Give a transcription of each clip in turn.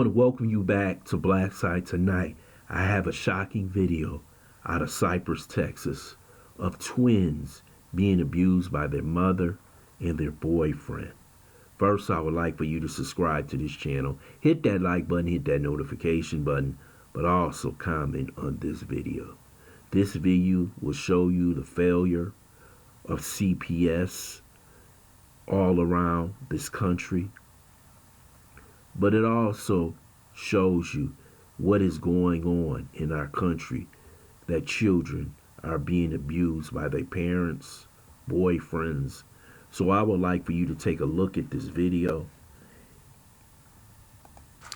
want to welcome you back to Black Side tonight. I have a shocking video out of Cypress, Texas, of twins being abused by their mother and their boyfriend. First, I would like for you to subscribe to this channel, hit that like button, hit that notification button, but also comment on this video. This video will show you the failure of CPS all around this country, but it also shows you what is going on in our country, that children are being abused by their parents, boyfriends. So I would like for you to take a look at this video.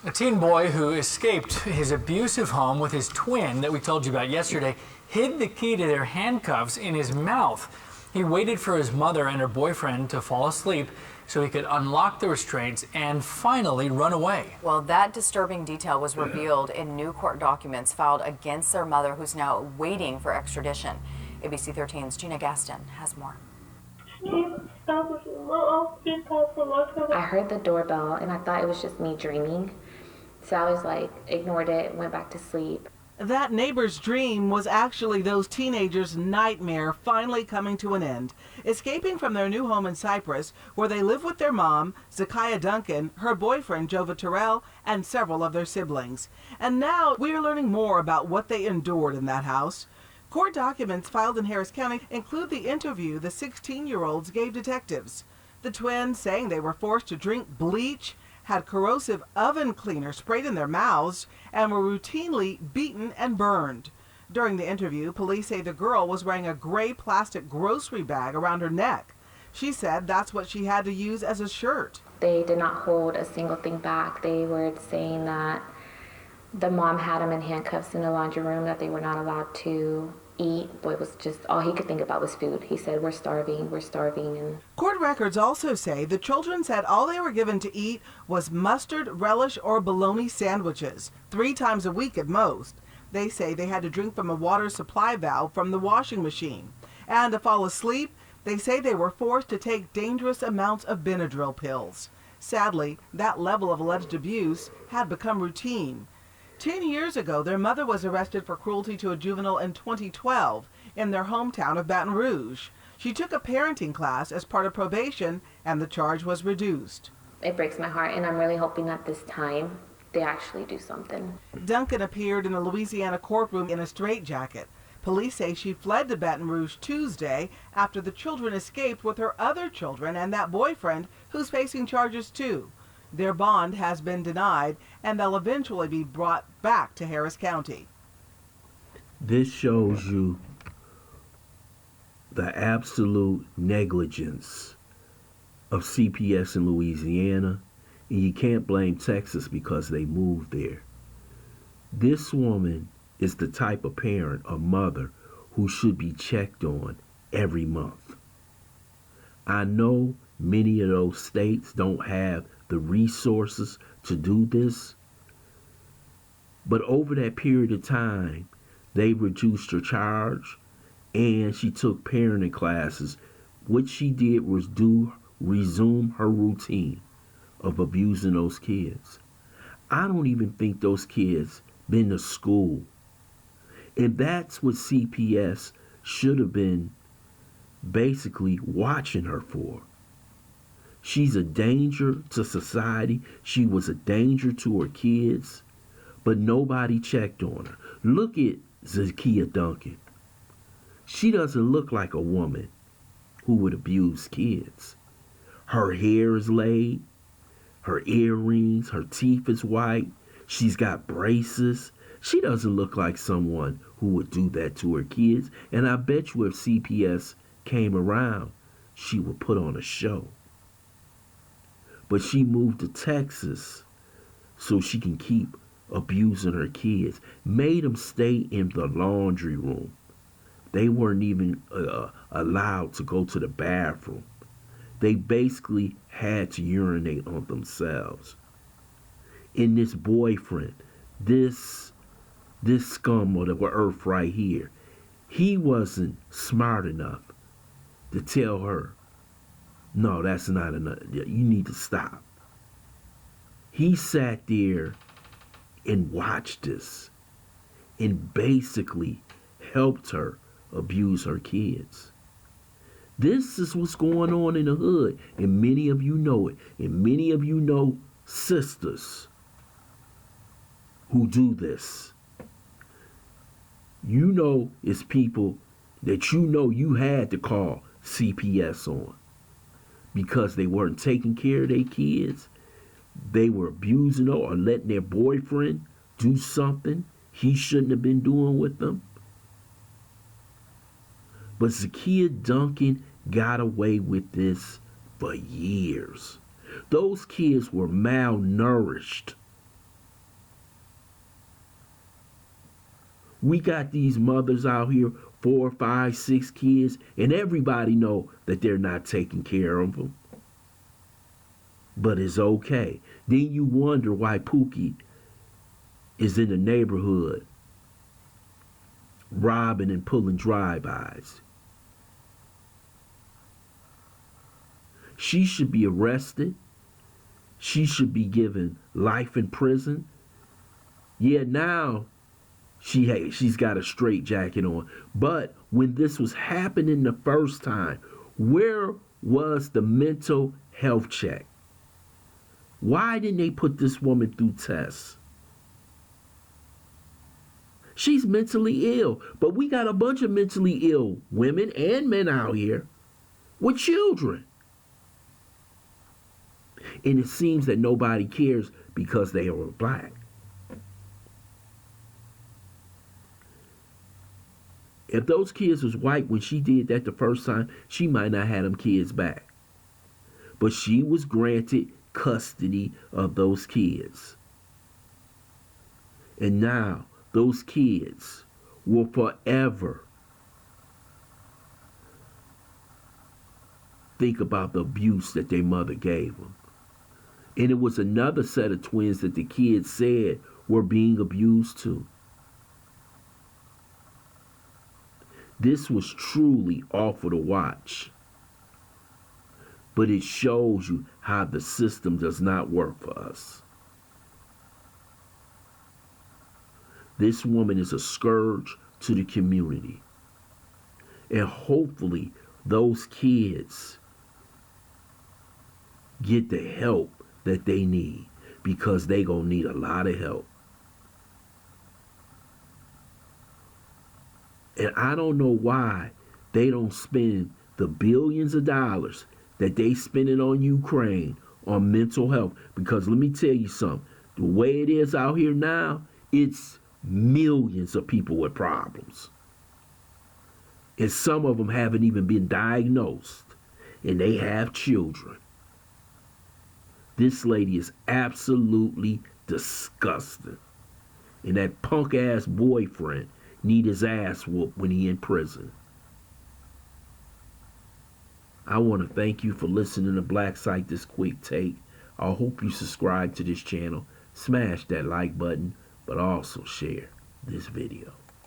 A teen boy who escaped his abusive home with his twin that we told you about yesterday hid the key to their handcuffs in his mouth. He waited for his mother and her boyfriend to fall asleep so he could unlock the restraints and finally run away. Well, that disturbing detail was revealed in new court documents filed against their mother, who's now waiting for extradition. ABC 13's Gina Gaston has more. I heard the doorbell and I thought it was just me dreaming. So I was like, ignored it, went back to sleep. That neighbor's dream was actually those teenagers' nightmare finally coming to an end. Escaping from their new home in Cypress, where they live with their mom, Zakiya Duncan, her boyfriend, Jova Terrell, and several of their siblings. And now we are learning more about what they endured in that house. Court documents filed in Harris County include the interview the 16-year-olds gave detectives. The twins saying they were forced to drink bleach, had corrosive oven cleaner sprayed in their mouths, and were routinely beaten and burned. During the interview, police say the girl was wearing a gray plastic grocery bag around her neck. She said that's what she had to use as a shirt. They did not hold a single thing back. They were saying that the mom had them in handcuffs in the laundry room, that they were not allowed to eat. Boy, it was just all he could think about was food. He said, we're starving. And court records also say the children said all they were given to eat was mustard, relish, or bologna sandwiches, 3 times a week at most. They say they had to drink from a water supply valve from the washing machine. And to fall asleep, they say they were forced to take dangerous amounts of Benadryl pills. Sadly, that level of alleged abuse had become routine. 10 years ago, their mother was arrested for cruelty to a juvenile in 2012 in their hometown of Baton Rouge. She took a parenting class as part of probation, and the charge was reduced. it breaks my heart, and I'm really hoping that this time they actually do something. Duncan appeared in a Louisiana courtroom in a straitjacket. Police say she fled to Baton Rouge Tuesday after the children escaped with her other children and that boyfriend who's facing charges too. Their bond has been denied, and they'll eventually be brought back to Harris County. This shows you the absolute negligence of CPS in Louisiana, and you can't blame Texas because they moved there. This woman is the type of parent or mother who should be checked on every month. I know many of those states don't have the resources to do this, but over that period of time, they reduced her charge, and she took parenting classes. What she did was resume her routine of abusing those kids. I don't even think those kids been to school. And that's what CPS should have been basically watching her for. She's a danger to society. She was a danger to her kids, but nobody checked on her. Look at Zakiya Duncan. She doesn't look like a woman who would abuse kids. Her hair is laid, her earrings, her teeth is white, she's got braces. She doesn't look like someone who would do that to her kids. And I bet you if CPS came around, she would put on a show. But she moved to Texas so she can keep abusing her kids. Made them stay in the laundry room. They weren't even allowed to go to the bathroom. They basically had to urinate on themselves. And this boyfriend, this scum of the earth right here, he wasn't smart enough to tell her, no, that's not enough. You need to stop. He sat there and watched this and basically helped her abuse her kids. This is what's going on in the hood, and many of you know it, and many of you know sisters who do this. You know it's people that you know you had to call CPS on because they weren't taking care of their kids. They were abusing them or letting their boyfriend do something he shouldn't have been doing with them. But Zakiya Duncan got away with this for years. Those kids were malnourished. We got these mothers out here, 4, 5, 6 kids, and everybody know that they're not taking care of them. But it's okay. Then you wonder why Pookie is in the neighborhood robbing and pulling drive-bys. She should be arrested. She should be given life in prison. Yeah, now she's got a straitjacket on. But when this was happening the first time, where was the mental health check? Why didn't they put this woman through tests? She's mentally ill, but we got a bunch of mentally ill women and men out here with children. And it seems that nobody cares because they are black. If those kids was white when she did that the first time, she might not have them kids back. But she was granted custody of those kids. And now those kids will forever think about the abuse that their mother gave them. And it was another set of twins that the kids said were being abused too. This was truly awful to watch. But it shows you how the system does not work for us. This woman is a scourge to the community. And hopefully those kids get the help that they need, because they gonna need a lot of help. And I don't know why they don't spend the billions of dollars that they spending on Ukraine on mental health. Because let me tell you something, the way it is out here now, it's millions of people with problems. And some of them haven't even been diagnosed, and they have children. This lady is absolutely disgusting. And that punk ass boyfriend need his ass whooped when he in prison. I want to thank you for listening to Black Site This Quick Take. I hope you subscribe to this channel, smash that like button, but also share this video.